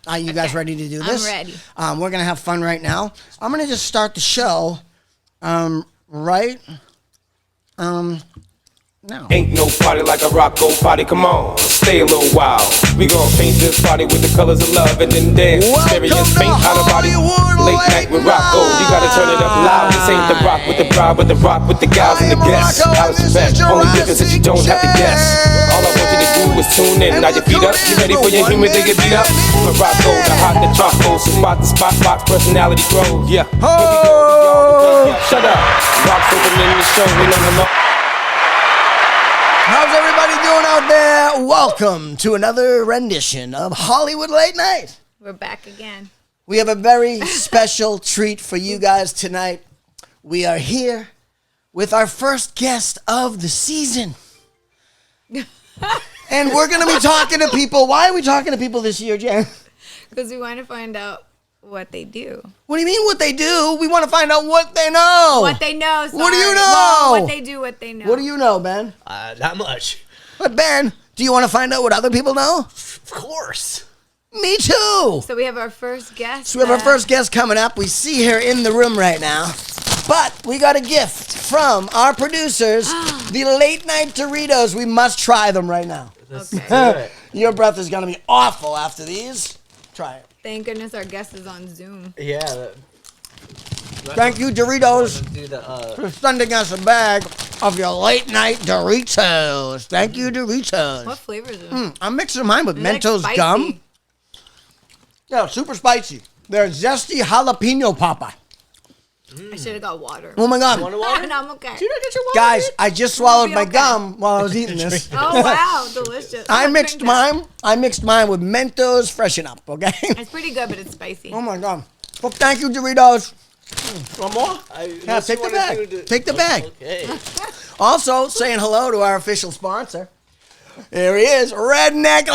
Are you guys ready to do this? I'm ready. We're going to have fun right now. I'm going to just start the show right now. Ain't no party like a ROCCO party, come on, stay a little while. We gon' paint this party with the colors of love and then dance. Experience paint out of body. Late night with ROCCO, you gotta turn it up loud. This ain't the rock with the bride, but the rock with the gals and the guests. House event, only difference is you don't have to guess. All I want you to do is tune in, now your feet up. You ready for your human to get beat up? For ROCCO, the hot, the charcoal, so spot the spot, box personality grows. Yeah, shut up. Rock's opening the show, we know the How's everybody doing out there? Welcome to another rendition of Hollywood Late Night. We're back again. We have a very special treat for you guys tonight. We are here with our first guest of the season. And we're going to be talking to people. Why are we talking to people this year, Jen? Because we want to find out what they do. What do you mean what they do? We want to find out what they know. What they know. Sorry. What do you know? Well, what they do, what they know. What do you know, Ben? Not much. But Ben, do you want to find out what other people know? Of course. Me too. So we have our first guest. So we have our first guest coming up. We see her in the room right now. But we got a gift from our producers, the Late Night Doritos. We must try them right now. Let's do it. Your breath is going to be awful after these. Try it. Thank goodness our guest is on Zoom. Yeah. Thank you, Doritos, Do the, for sending us a bag of your Late Night Doritos. Thank you, Doritos. What flavor is it? I'm mixing mine with Mentos Like gum. spicy. Yeah, super spicy. They're zesty jalapeno papa. I should have got water. Oh my God. Want water? No, I'm okay. Get your water. Guys, I just swallowed be my okay. gum while I was eating this. Oh, wow. Delicious. I I'll mixed drink that. mine with Mentos Freshen Up, okay? It's pretty good, but it's spicy. Oh my God. Well, thank you, Doritos. One more? Yeah, Unless take you the wanna bag. do Take the bag. Okay. Also, saying hello to our official sponsor. Here he is, Redneck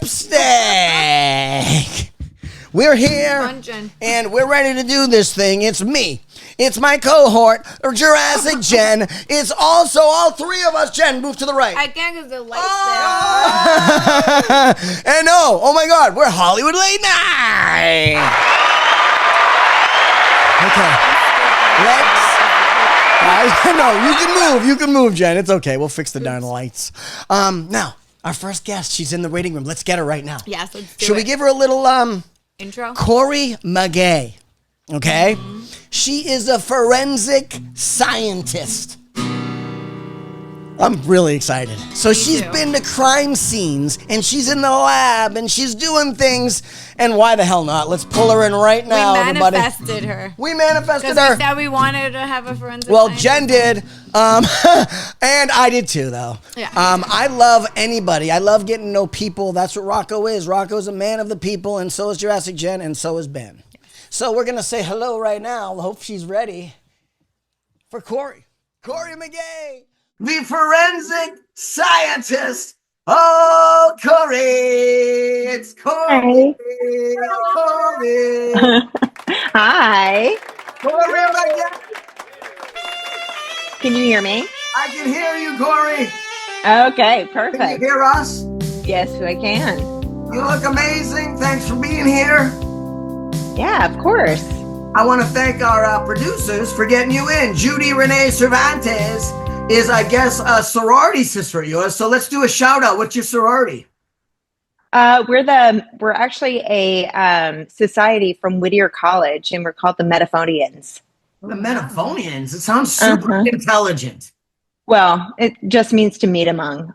Lipstick. We're here, Crunching. and we're ready to do this thing. It's me. It's my cohort, Jurassic Jen. It's also all three of us. Jen, move to the right. I can't because the light's And oh my God, we're Hollywood Late Night. Okay, let's. No, you can move, Jen. It's okay. We'll fix the darn lights. Now, our first guest. She's in the waiting room. Let's get her right now. there. Yes, let's do Should we give her a little intro? Corrie Maggay? Okay, she is a forensic scientist. I'm really excited. So she's too. been to crime scenes, and she's in the lab, and she's doing things. And why the hell not? Let's pull her in right now, We everybody. manifested her. We manifested Because her. we said we wanted to have a forensic Well, scientist. Jen did, and I did too, though. Yeah. I love anybody. I love getting to know people. That's what ROCCO is. ROCCO is a man of the people, and so is Jurassic Jen, and so is Ben. So we're going to say hello right now. Hope she's ready for Corrie. Corrie Maggay, the forensic scientist. Oh, Corrie. It's Corrie. Corrie. Hi. Corrie Maggay. Can you hear me? I can hear you, Corrie. Okay, Can you perfect. hear us? Yes, I can. You look amazing. Thanks for being here. Yeah, of course. I want to thank our producers for getting you in. Judy Renee Cervantes is, I guess, a sorority sister of yours. So let's do a shout out. What's your sorority? We're actually a society from Whittier College, and we're called the Metaphonians. The Metaphonians. It sounds super intelligent. Well, it just means to meet among.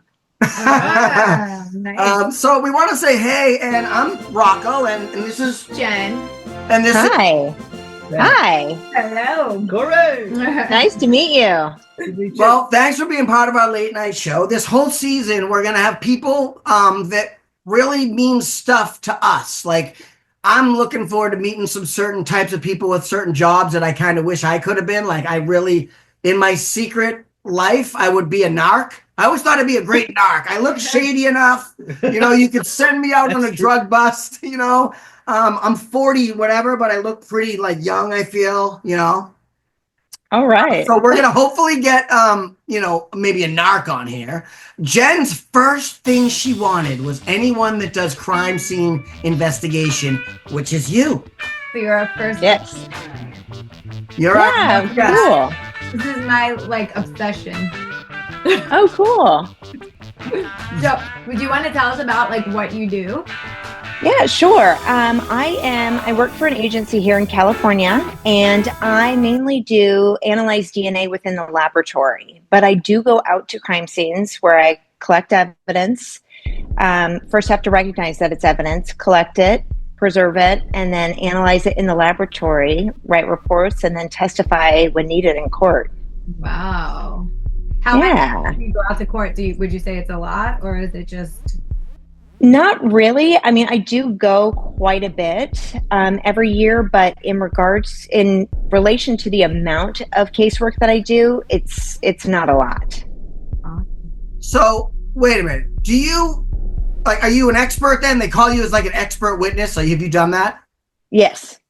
Nice. So we want to say hey, and I'm ROCCO, and this is Jen. and this is Hi. Hi. Hello. Correct. Nice to meet you. well. Thanks for being part of our late night show. This whole season, we're gonna have people that really mean stuff to us. Like, I'm looking forward to meeting some certain types of people with certain jobs that I kind of wish I could have been. Like, I really, in my secret life, I would be a narc. I always thought I'd be a great narc. I look shady enough. You could send me out on a drug bust, I'm 40, whatever, but I look pretty like young, I feel, Oh, All right. So we're gonna hopefully get maybe a narc on here. Jen's first thing she wanted was anyone that does crime scene investigation, which is you. So you're our first. Yes. You're Yeah, our guest. cool. This is my obsession. Oh, cool. So, would you want to tell us about what you do? Yeah, sure. I work for an agency here in California, and I mainly do analyze DNA within the laboratory. But I do go out to crime scenes where I collect evidence. First, have to recognize that it's evidence, collect it, preserve it, and then analyze it in the laboratory, write reports, and then testify when needed in court. Wow. How much do you go out to court? Would you say it's a lot, or is it just? Not really. I mean, I do go quite a bit every year, but in relation to the amount of casework that I do, it's not a lot. So wait a minute. Are you an expert then? They call you as an expert witness. Have you done that? Yes.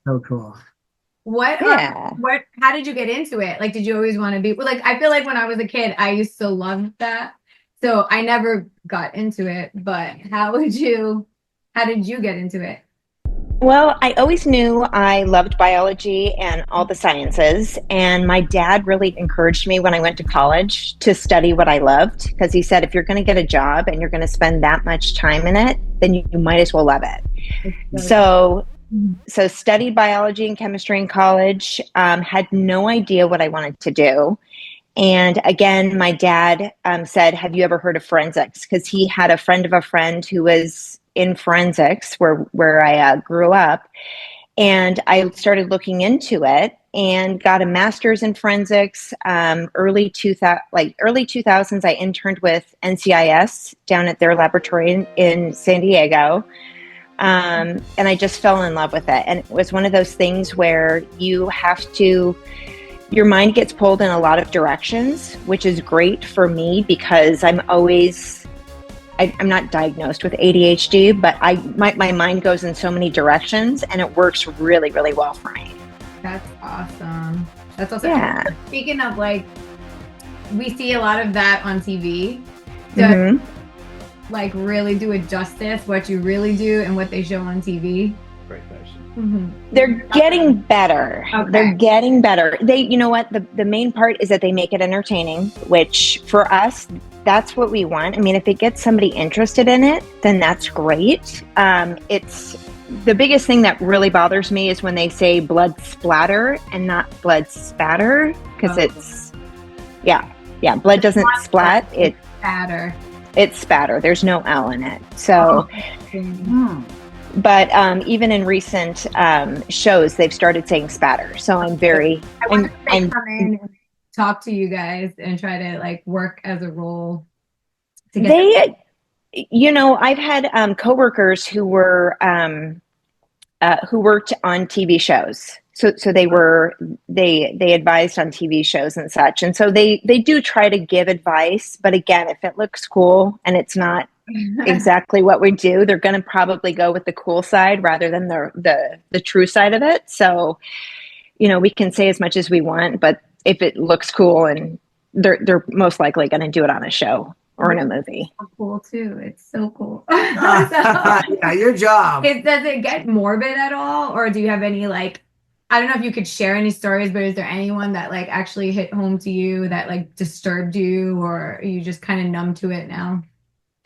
So cool. What? Yeah. How did you get into it? Did you always want to be? I feel like when I was a kid, I used to love that. So I never got into it. But how did you get into it? Well, I always knew I loved biology and all the sciences. And my dad really encouraged me when I went to college to study what I loved, because he said, if you're going to get a job and you're going to spend that much time in it, then you might as well love it. So studied biology and chemistry in college, had no idea what I wanted to do. And again, my dad said, have you ever heard of forensics? Because he had a friend of a friend who was in forensics where I grew up. And I started looking into it and got a master's in forensics. Early 2000s, I interned with NCIS down at their laboratory in San Diego. And I just fell in love with it. And it was one of those things where your mind gets pulled in a lot of directions, which is great for me because I'm not diagnosed with ADHD, but my mind goes in so many directions, and it works really, really well for me. That's awesome. That's awesome. Yeah. Speaking of we see a lot of that on TV. Really do it justice, what you really do and what they show on TV. Great question. Mm-hmm. They're getting better. Okay. They're getting better. You know what? The main part is that they make it entertaining, which for us, that's what we want. I mean, if it gets somebody interested in it, then that's great. It's the biggest thing that really bothers me is when they say blood splatter and not blood spatter, because it's blood doesn't splat. It's spatter. It's spatter. There's no L in it. So, but even in recent shows, they've started saying spatter. So I'm I wonder if they come in and talk to you guys and try to work as a role. I've had coworkers who were who worked on TV shows. So they advised on TV shows and such. And so they do try to give advice, but again, if it looks cool and it's not exactly what we do, they're going to probably go with the cool side rather than the true side of it. So, we can say as much as we want, but if it looks cool, and they're most likely going to do it on a show or in a movie. So cool too. It's so cool. Yeah, your job. Does it get morbid at all, or do you have any I don't know if you could share any stories, but is there anyone that actually hit home to you that disturbed you, or are you just kind of numb to it now?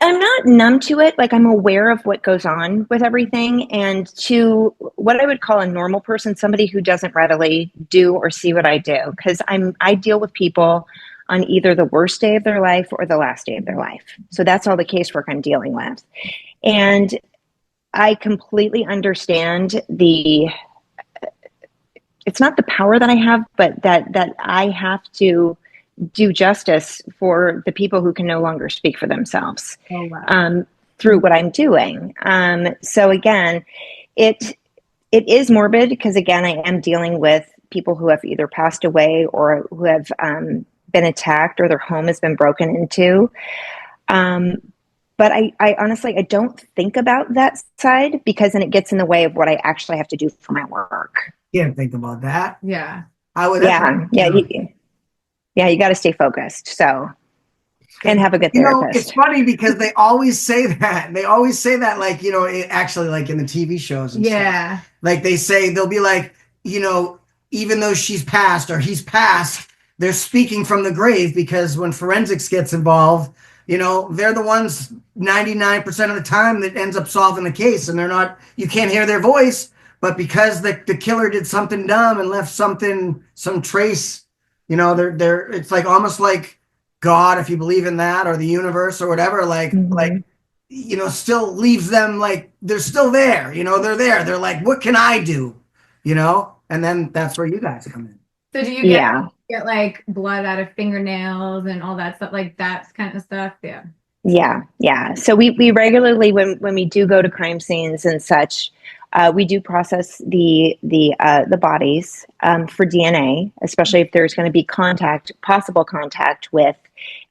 I'm not numb to it. I'm aware of what goes on with everything. And to what I would call a normal person, somebody who doesn't readily do or see what I do, because I deal with people on either the worst day of their life or the last day of their life. So that's all the casework I'm dealing with. And I completely understand it's not the power that I have, but that I have to do justice for the people who can no longer speak for themselves. Oh, wow. Through what I'm doing. So again, it is morbid because again, I am dealing with people who have either passed away or who have been attacked or their home has been broken into. But I honestly, I don't think about that side because then it gets in the way of what I actually have to do for my work. Can't think about that. Yeah. I would. Yeah, you got to stay focused. So, and have a good It's therapist. funny because they always say that. They always say that, like, actually, like in the TV shows and stuff. Like they'll be like, even though she's passed or he's passed, they're speaking from the grave because when forensics gets involved, they're the ones 99% of the time that ends up solving the case, and you can't hear their voice, but because the killer did something dumb and left some trace, it's like almost like God, if you believe in that, or the universe or whatever, still leaves them, like they're still there, they're there. They're like, what can I do? And then that's where you guys come in. So do you get like blood out of fingernails and all that stuff, like that kind of stuff? Yeah. So we regularly, when we do go to crime scenes and such, we do process the bodies for DNA, especially if there's going to be possible contact with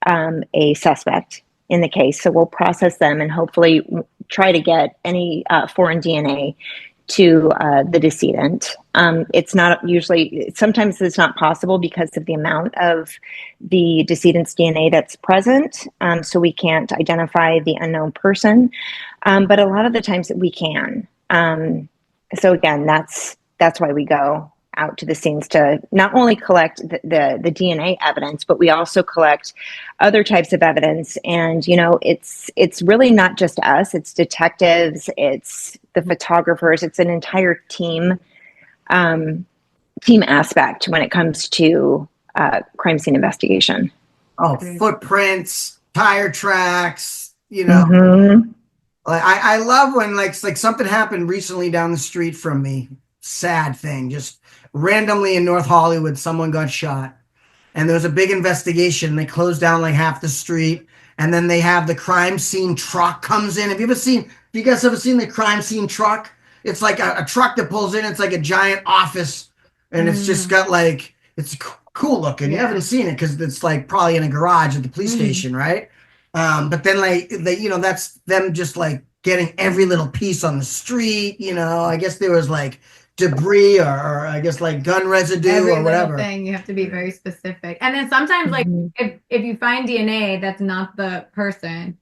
a suspect in the case. So we'll process them and hopefully try to get any foreign DNA to the decedent. It's not usually, sometimes it's not possible because of the amount of the decedent's DNA that's present. So we can't identify the unknown person. But a lot of the times we can. So again, that's why we go out to the scenes to not only collect the DNA evidence, but we also collect other types of evidence. And, it's really not just us, it's detectives, it's the photographers, it's an entire team aspect when it comes to crime scene investigation. Oh, footprints, tire tracks, Mm-hmm. I love when like something happened recently down the street from me. Sad thing, just randomly in North Hollywood, someone got shot, and there was a big investigation. They closed down like half the street, and then they have the crime scene truck comes in. Have you guys ever seen the crime scene truck? It's like a truck that pulls in. It's like a giant office, and it's just got like, it's cool looking. You haven't seen it because it's like probably in a garage at the police station, right? But then like that's them just like getting every little piece on the street. I guess there was like debris or I guess like gun residue or whatever. Thing, you have to be very specific. And then sometimes like if you find DNA that's not the person,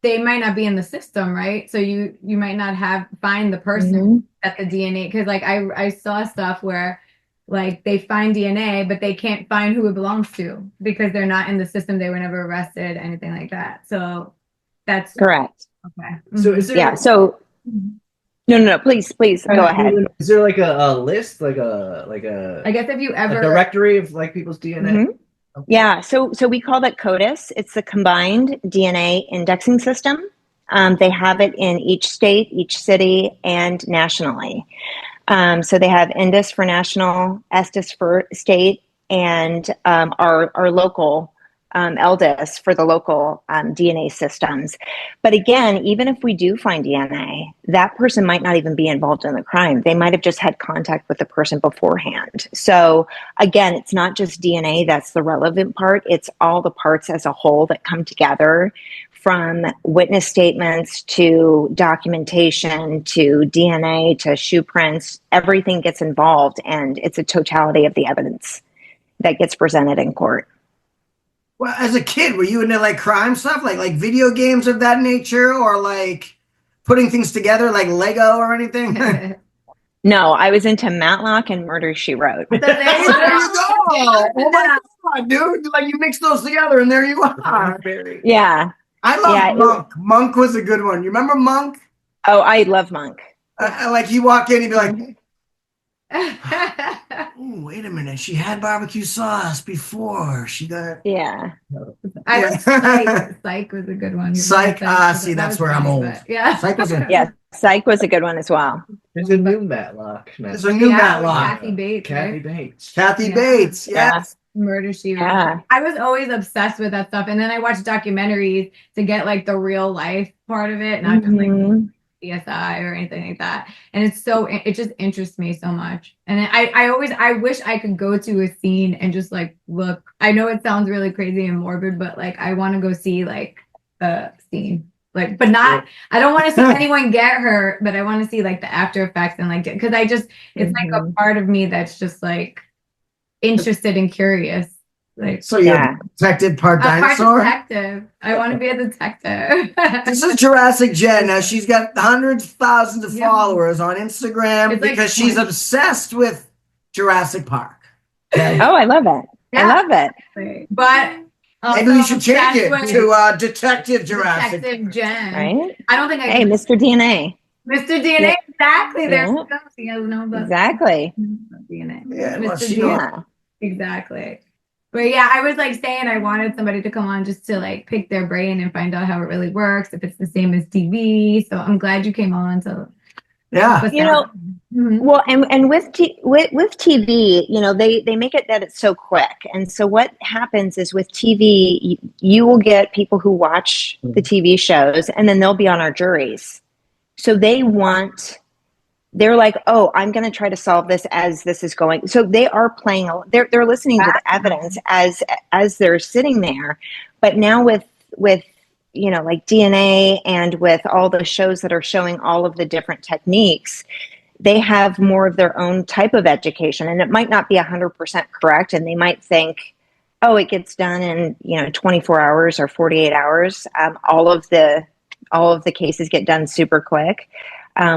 they might not be in the system, right? So you might not find the person that the DNA, because like I saw stuff where like they find DNA but they can't find who it belongs to because they're not in the system, they were never arrested, anything like that. So that's correct. Okay. So is there No, please go ahead. Is there like a list, like a I guess if you ever a directory of like people's DNA? Okay. Yeah, so we call that CODIS. It's the Combined DNA Indexing System. They have it in each state, each city, and nationally. So they have INDIS for national, ESDIS for state, and our local LDIS for the local DNA systems. But again, even if we do find DNA, that person might not even be involved in the crime. They might have just had contact with the person beforehand. So again, it's not just DNA that's the relevant part. It's all the parts as a whole that come together, from witness statements to documentation to DNA to shoe prints. Everything gets involved, and it's a totality of the evidence that gets presented in court. Well, as a kid, were you into like crime stuff, like video games of that nature, or like putting things together like Lego or anything? No, I was into Matlock and Murder, She Wrote. There you go. Oh my God, dude. Like you mix those together and there you are. Yeah. I love Monk. Monk was a good one. You remember Monk? Oh, I love Monk. Like he walk in, he'd be like, oh, wait a minute. She had barbecue sauce before she got. Yeah. Psych was a good one. Psych. See, that's where I'm old. Yeah. Psych was a Psych was a good one as well. There's a new Matlock. There's a new Matlock. Kathy Bates. Kathy Bates. Yes. Murder, She Wrote. I was always obsessed with that stuff, and then I watched documentaries to get like the real life part of it, not just like CSI or anything like that. And it just interests me so much. And I wish I could go to a scene and just like look. I know it sounds really crazy and morbid, but like I want to go see like the scene. Like, but not, I don't want to see anyone get hurt, but I want to see like the after effects and like, because it's like a part of me that's just like, interested and curious. Like, So you're Yeah. a detective, part I'm part dinosaur. detective. I want to be a detective. This is Jurassic Jen. Now she's got hundreds, thousands of Yeah. followers on Instagram It's like because she's 20. obsessed with Jurassic Park. Okay. Oh, I love it. Yeah. I love it. But Maybe we should change it with to Detective Jurassic. Detective Jen. Right? I don't think I Hey, Mr. DNA. Mr. DNA, Yeah. exactly. There Yeah. we go. You guys know about Exactly. DNA. Yeah, well, Mr. she DNA. Yeah. Exactly. But yeah, I was like saying I wanted somebody to come on just to like pick their brain and find out how it really works, if it's the same as TV. So I'm glad you came on to Yeah. help us You out. know, Mhm. well, and with TV, you know, they make it that it's so quick. And so what happens is with TV, you will get people who watch the TV shows, and then they'll be on our juries. So they're like, oh, I'm going to try to solve this as this is going. So they are playing. They're listening to the evidence as they're sitting there. But now with you know, like DNA and with all the shows that are showing all of the different techniques, they have more of their own type of education, and it might not be 100% correct. And they might think, oh, it gets done in, you know, 24 hours or 48 hours. All of the cases get done super quick,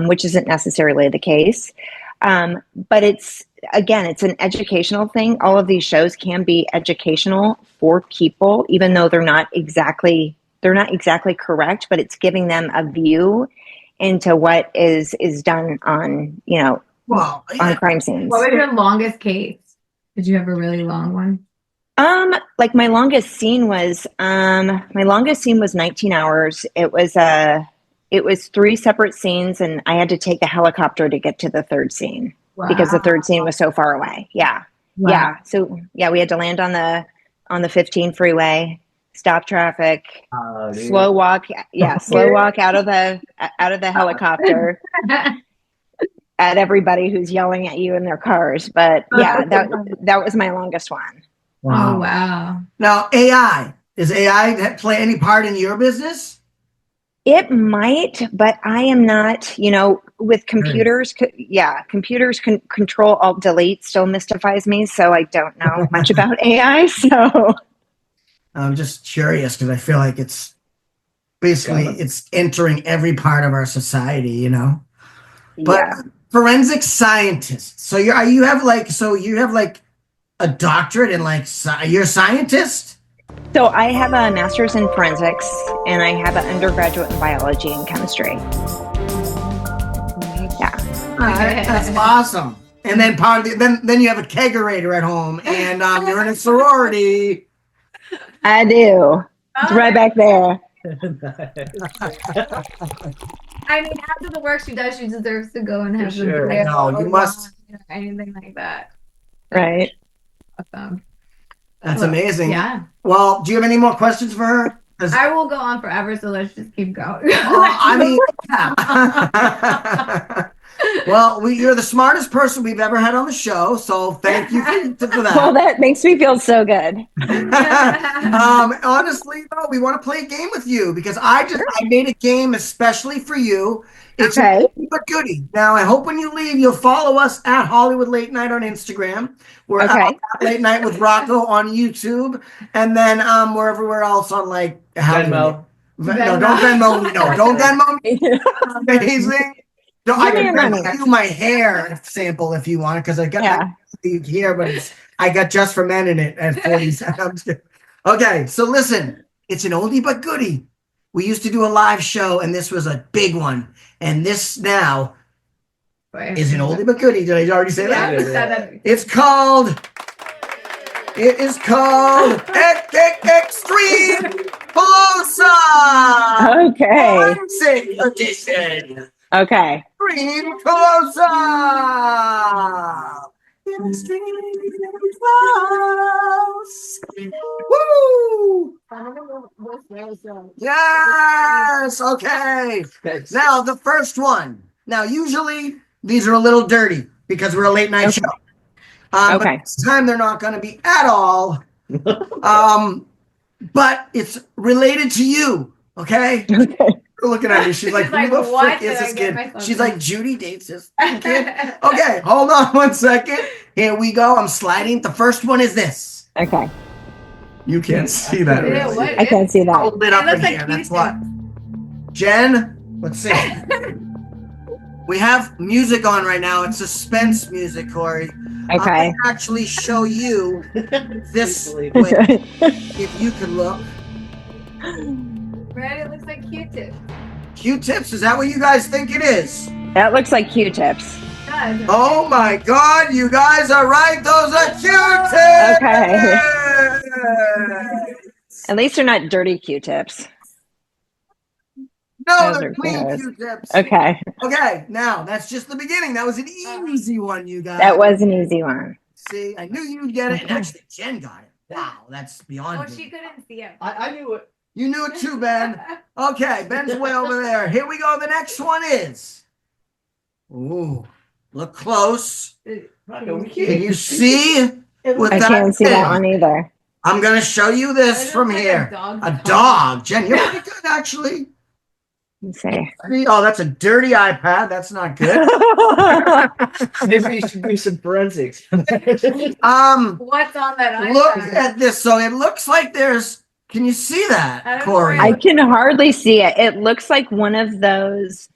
which isn't necessarily the case. But it's an educational thing. All of these shows can be educational for people, even though they're not exactly correct, but it's giving them a view into what is done on, you know, Well, on crime scenes. What was your longest case? Did you have a really long one? Like my longest scene was 19 hours. It was 3 separate scenes, and I had to take a helicopter to get to the third scene because the third scene was so far away. Yeah. Wow. Yeah. So yeah, we had to land on the 15 freeway, stop traffic, Dude. slow walk out of the helicopter at everybody who's yelling at you in their cars. But yeah, that was my longest one. Oh, wow. Now, does AI play any part in your business? It might, but I am not, you know, with computers. Computers can control alt delete still mystifies me. So I don't know much about AI. So I'm just curious because I feel like it's basically it's entering every part of our society, you know. But yeah. forensic scientists. So you have like a doctorate in like you're a scientist. So I have a master's in forensics, and I have an undergraduate in biology and chemistry. Yeah. That's awesome. And then then you have a kegerator at home, and you're in a sorority. I do. It's right back there. I mean, after the work she does, she deserves to go and have For sure. some No, you must. anything like that. Right. Awesome. That's amazing. Yeah. Well, do you have any more questions for her? I will go on forever, so let's just keep going. I mean, yeah. Well, you're the smartest person we've ever had on the show, so thank you for that. Well, that makes me feel so good. Honestly, though, we want to play a game with you because I made a game especially for you. It's Okay. but goodie. Now, I hope when you leave, you'll follow us at Hollywood Late Night on Instagram. We're at Late Night with ROCCO on YouTube, and then wherever else on like Venmo. No, don't Venmo. No, don't Venmo. Amazing. No, I can give you my hair sample if you want, because I got here, but I got Just for Men in it at 40 cents. Okay, so listen, it's an oldie but goodie. We used to do a live show, and this was a big one. And this now is an oldie but goodie. Did I already say that? It's called Extreme Close-Up. Okay. Forensic Edition. Okay. Extreme Close-Up. Extreme Close. Woo! Yes. Okay. Now the first one. Now usually these are a little dirty because we're a late night show. But this time they're not going to be at all. But it's related to you. Okay. looking at me. She's like, She's like, who the "What frick is did I this get kid? myself She's into?" like, Judy dates this kid. Okay, hold on 1 second. Here we go. I'm sliding. The first one is this. Okay. You can't see that. Ew, Really. what I can't see that. Hold it It up looks in like here. That's Q-tip. what. Jen, let's see. We have music on right now. It's suspense music, Corey. I'm Okay. going to actually show you this. Please Wait, if you could look. Right? It looks like Q-tip. Q-tips, is that what you guys think it is? That looks like Q-tips. Oh my God, you guys are right. Those are Q-tips. Okay. At least they're not dirty Q-tips. No, Those they're are clean good. Q-tips. Okay. Okay, now that's just the beginning. That was an easy one, you guys. That was an easy one. See, I knew you'd get it. And Okay. actually, Jen got it. Wow, that's beyond Oh, me. she couldn't see it. I knew it. You knew it too, Ben. Okay, Ben's way over there. Here we go. The next one is. Ooh, look close. Can you see? With I that can't see that thing? one either. I'm gonna show you this It from looks like here. dog's A paw. dog. Jen, you're pretty good, actually. Let's see. See? Oh, that's a dirty iPad. That's not good. Maybe you should do some forensics. What's on that iPad? Look at this. So it looks like there's. Can you see I that, don't know Corey? where I can hardly see it. It looks like one of those.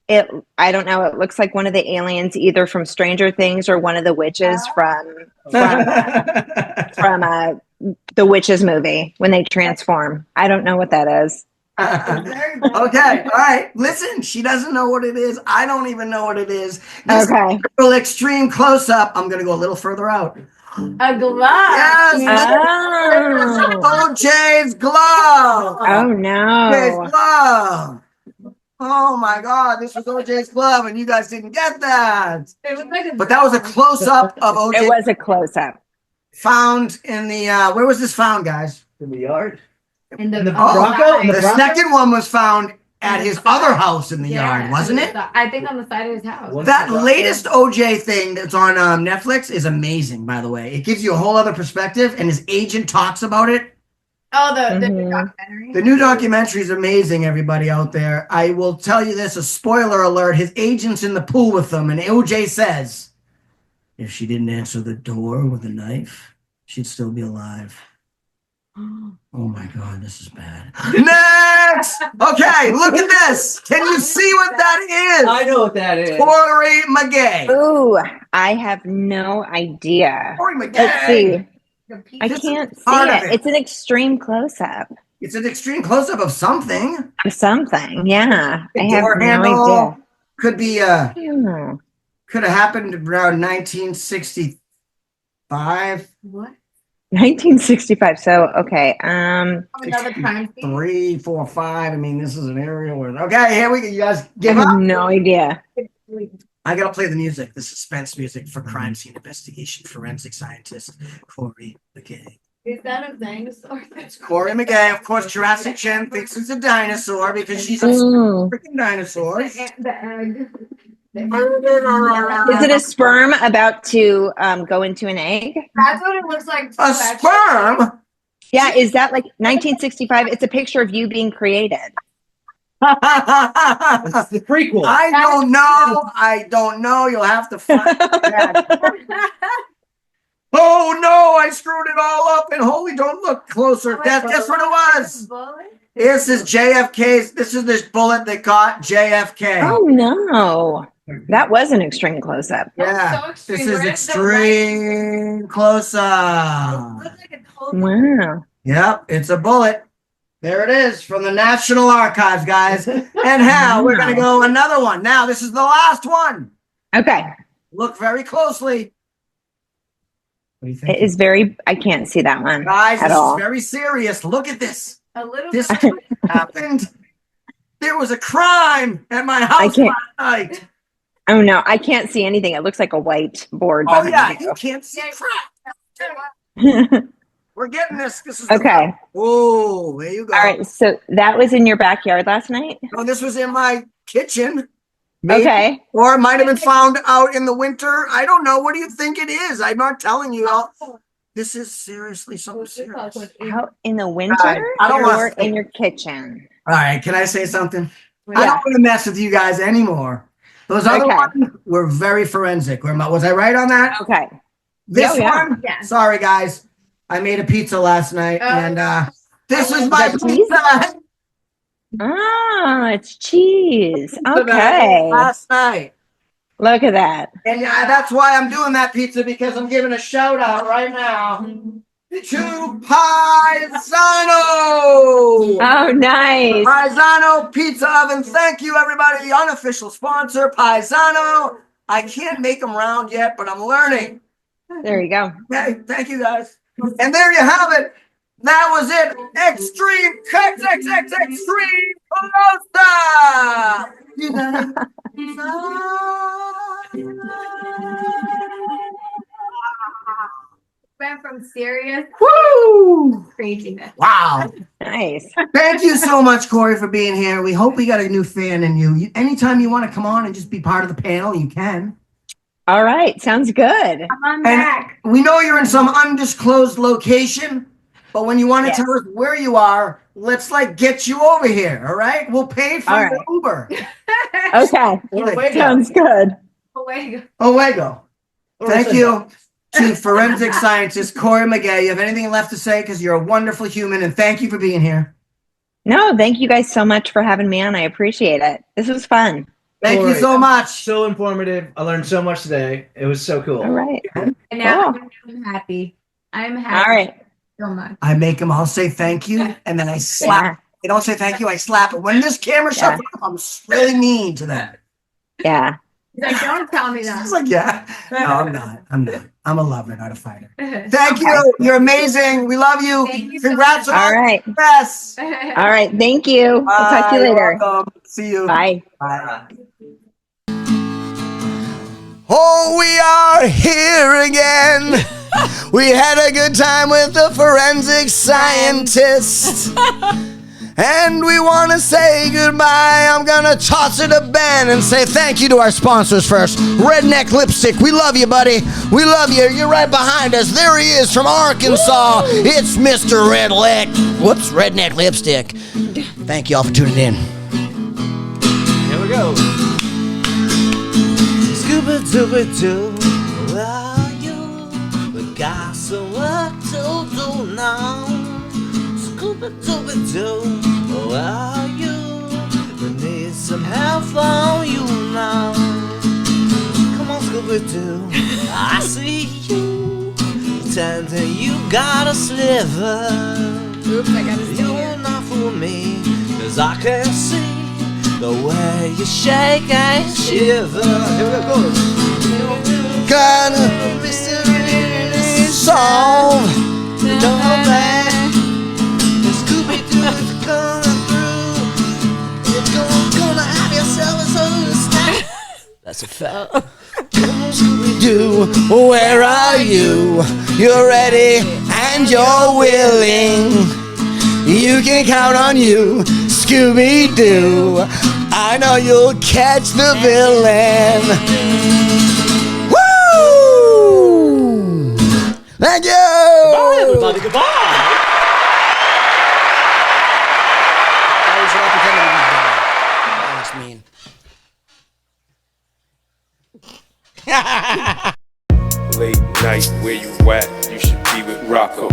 I don't know. It looks like one of the aliens, either from Stranger Things or one of the witches from the witches movie when they transform. I don't know what that is. Very bad. Okay, all right. Listen, she doesn't know what it is. I don't even know what it is. This Okay. real extreme close up. I'm gonna go a little further out. A glove. Yes, Oh. OJ's glove. Oh OJ's no. glove. Oh my God, this was OJ's glove, and you guys didn't get that. It was like a But that was a close up of It OJ was a close up. found in the. Where was this found, guys? In the yard. in the, in the on Bronco? side. The The Bronco? second one was found at his side. other house in the Yeah, yard, wasn't it? I think on the side of his house. What? That Bronco? latest OJ thing that's on Netflix is amazing, by the way. It gives you a whole other perspective, and his agent talks about it. Oh, the Mhm. documentary. The new documentary is amazing, everybody out there. I will tell you this, a spoiler alert, his agent's in the pool with them, and OJ says, if she didn't answer the door with a knife, she'd still be alive. Oh my God, this is bad. Next! Okay, look at this. Can you see what that I is? know what that is. Corrie Maggay. Ooh, I have no idea. Corrie Maggay. Let's see. The piece I This is can't see part of it. it. It's an extreme close up It's an extreme close-up of something. of something. Yeah. A I have door no handle. idea. Could be Hmm. could have happened around 1965. What? 1965. So okay. Another crime scene. 3, 4, 5. I mean, this is an aerial one. Okay, here we go. You guys I give have up. no idea. I gotta play the music, the suspense music for crime scene investigation forensic scientist Corrie Maggay. Is that a dinosaur? It's Corrie Maggay. Of course, Jurassic Jen thinks it's a dinosaur because she's a Mm. freaking dinosaur. The egg. Is it a sperm about to go into an egg? That's what it looks like. A sperm? Yeah, is that like 1965? It's a picture of you being created. It's the prequel. I don't know. I don't know. You'll have to find that. Oh no, I screwed it all up and holy, don't look closer. Guess what it was? This is JFK's. This is this bullet that got JFK. Oh no. That was an extreme close up. Yeah, so this extreme. is We're at the extreme close up. Looks like a total- Wow. Yep, it's a bullet. There it is from the National Archives, guys. And how we're gonna go another one. Now, this is the last one. Okay. Look very closely. What do you think? It is very, I can't see that one Guys, at this all. is very serious. Look at this. A little This is what happened. There was a crime at my house can't- last night. Oh no, I can't see anything. It looks like a white board. Oh yeah, behind you can't see crap. you. We're getting this. This is Okay. Oh, there you go. All right. So that was in your backyard last night? No, this was in my kitchen. Maybe. Okay. Or it might have been found out in the winter. I don't know. What do you think it is? I'm not telling you. This is seriously something serious. Out in the winter I don't or wanna- in your kitchen? All right, can I say something? I Yeah. don't want to mess with you guys anymore. Those other Okay. ones were very forensic. Was I right on that? Okay. This Oh, yeah. one? Yeah. Sorry, guys. I made a pizza last night, Oh. and this is Is my that cheese? pizza. Ah, it's cheese. That I made Okay. last night. Look at that. And that's why I'm doing that pizza, because I'm giving a shout out right now to Paisano. Oh, nice. Paisano Pizza Oven. Thank you, everybody. The unofficial sponsor, Paisano. I can't make them round yet, but I'm learning. There you go. Okay, thank you, guys. And there you have it. That was it. Extreme Extreme Went from serious Woo! craziness. Wow. Nice. Thank you so much, Corey, for being here. We hope we got a new fan in you. Anytime you want to come on and just be part of the panel, you can. All right. Sounds good. Come on back. We know you're in some undisclosed location, but when you want to Yes. tell us where you are, let's get you over here. All right? We'll pay for All your right. Uber. Okay. Sounds good. Away. Owego. Thank you to forensic scientist Corrie Maggay. You have anything left to say? Because you're a wonderful human, and thank you for being here. No, thank you guys so much for having me on. I appreciate it. This was fun. Thank you Corey, so much. So informative. I learned so much today. It was so cool. All right. And now Cool. I'm happy. I'm All happy right. so much. I make them all say thank you, and then I slap. Yeah. They don't say thank you, I slap it. When this camera shuts off, I'm really mean to them. Yeah. He's like, don't tell me that. It's like, yeah. No, I'm not. I'm a lover, not a fighter. Thank you. You're amazing. We love you. Thank you so Congrats on All all right. the success. All right. Thank you. I'll talk to you Bye. later. Welcome. See you. Bye. Bye. Oh, we are here again. We had a good time with the forensic scientist. And we want to say goodbye. I'm going to toss it to Ben and say thank you to our sponsors first. Redneck Lipstick, we love you, buddy. We love you. You're right behind us. There he is from Arkansas. It's Mr. Redneck Lipstick. Thank you all for tuning in. Here we go. Scooby-Dooby-Doo, where are you? We got some work to do now. Scooby-Dooby-Doo, where are you? We need some help from you now. Come on, Scooby-Doo, I see you. Pretending you got a sliver. Oops, I gotta see You're it. not for me, 'cause I can see the way you shake and shiver. Here we go. Got a Mystery solve. Don't back. The Scooby-Doo is coming through. You're gonna have yourself a sort of snack. That's a fact. Come on, Scooby-Doo. Where are you? You're ready and you're willing. You can count on you, Scooby-Doo. I know you'll catch the villain. Woo! Thank you! Bye, everybody. Goodbye. That's mean. Late night, where you at? You should be with ROCCO.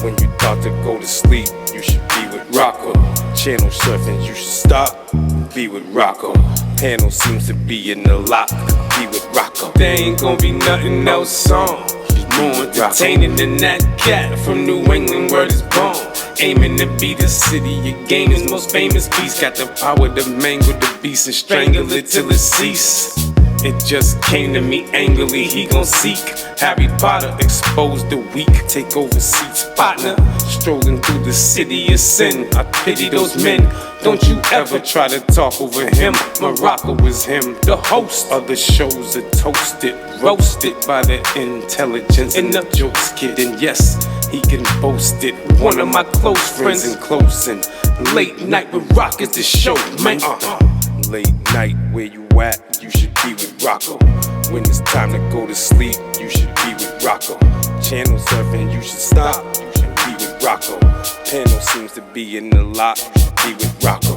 When you thought to go to sleep, you should be with ROCCO. Channel surfing, you should stop. Be with ROCCO. Panel seems to be in the lock. Be with ROCCO. There ain't gonna be nothing else on. It's more entertaining than that cat from New England where it's born. Aiming to be the city, your game is most famous piece. Got the power to mangle the beast and strangle it till it cease. It just came to me angrily, he gon' seek Harry Potter, expose the weak, take over seats, partner. Strolling through the city is sin, I pity those men. Don't you ever try to talk over him. Morocco is him, the host of the shows are toasted, roasted by the intelligence. Enough jokes, kid, and yes, he can boast it. One of my close friends and close and late night with Rock is the show, man. Late night, where you at? You should be with ROCCO. When it's time to go to sleep, you should be with ROCCO. Channel surfing, you should stop. You should be with ROCCO. Panel seems to be in the lot. You should be with ROCCO.